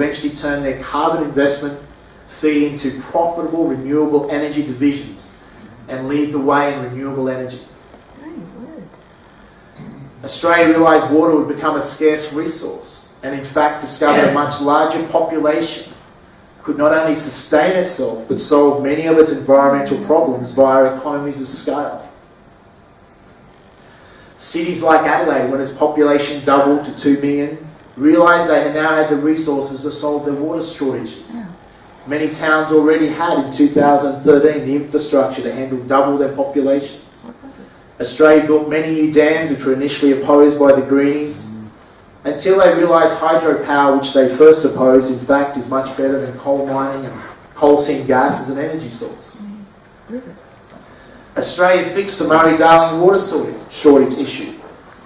eventually turn their carbon investment fee into profitable renewable energy divisions and lead the way in renewable energy. Australia realised water would become a scarce resource and in fact discovered a much larger population could not only sustain itself but solve many of its environmental problems via economies of scale. Cities like Adelaide, when its population doubled to 2 million, realised they had now had the resources to solve their water shortages. Many towns already had in 2013 the infrastructure to handle double their populations. Australia built many new dams which were initially opposed by the Greenies until they realised hydropower, which they first opposed, in fact is much better than coal mining and coal seam gas as an energy source. Australia fixed the Murray-Darling water shortage issue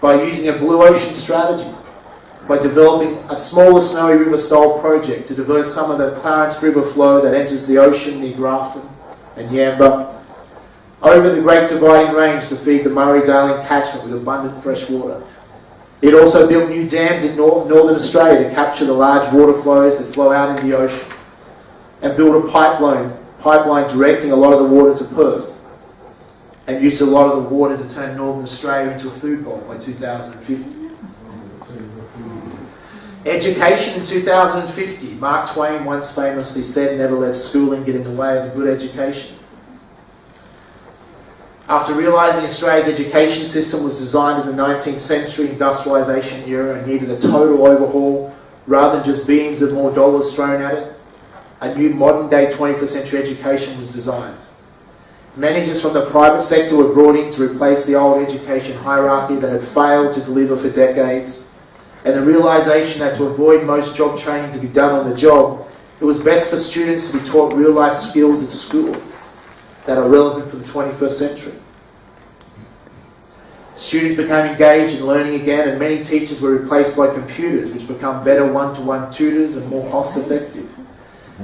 by using a blue ocean strategy, by developing a smaller Snowy River style project to divert some of the Clarence River flow that enters the ocean near Grafton and Yamba over the Great Dividing Range to feed the Murray-Darling catchment with abundant fresh water. It also built new dams in northern Australia to capture the large water flows that flow out in the ocean and built a pipeline directing a lot of the water to Perth and used a lot of the water to turn northern Australia into a food bowl by 2050. Education in 2050. Mark Twain once famously said, "Never let schooling get in the way of a good education." After realising Australia's education system was designed in the 19th century industrialisation era and needed a total overhaul rather than just beans and more dollars thrown at it, a new modern-day 21st century education was designed. Managers from the private sector were brought in to replace the old education hierarchy that had failed to deliver for decades, and the realisation that to avoid most job training to be done on the job, it was best for students to be taught real-life skills at school that are relevant for the 21st century. Students became engaged in learning again, and many teachers were replaced by computers, which become better one-to-one tutors and more cost-effective.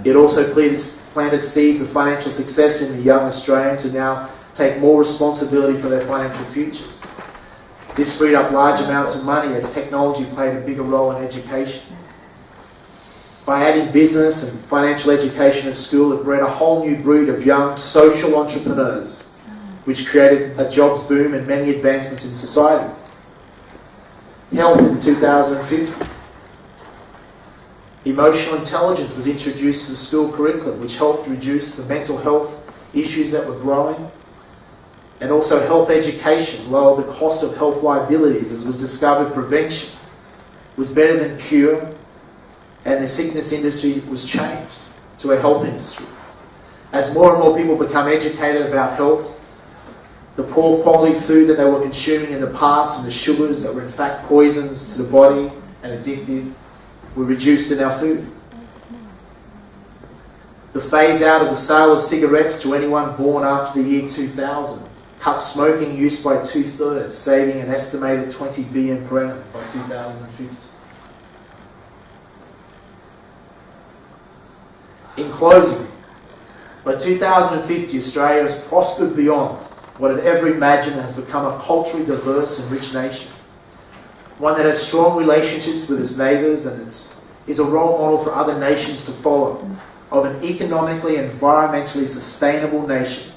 It also planted seeds of financial success in the young Australians who now take more responsibility for their financial futures. This freed up large amounts of money as technology played a bigger role in education. By adding business and financial education at school, it bred a whole new breed of young social entrepreneurs, which created a jobs boom and many advancements in society. Health in 2050. Emotional intelligence was introduced to the school curriculum, which helped reduce the mental health issues that were growing. And also health education lowered the cost of health liabilities as it was discovered prevention was better than cure, and the sickness industry was changed to a health industry. As more and more people become educated about health, the poor quality food that they were consuming in the past and the sugars that were in fact poisons to the body and addictive were reduced in our food. The phase out of the sale of cigarettes to anyone born after the year 2000 cut smoking use by 2/3, saving an estimated 20 billion per annum by 2050. In closing, by 2050 Australia has prospered beyond what it ever imagined and has become a culturally diverse and rich nation. One that has strong relationships with its neighbours and is a role model for other nations to follow, of an economically and environmentally sustainable nation,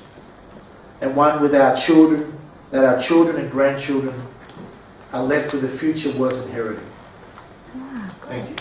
and one with our children and grandchildren are left with a future worth inheriting. Thank you.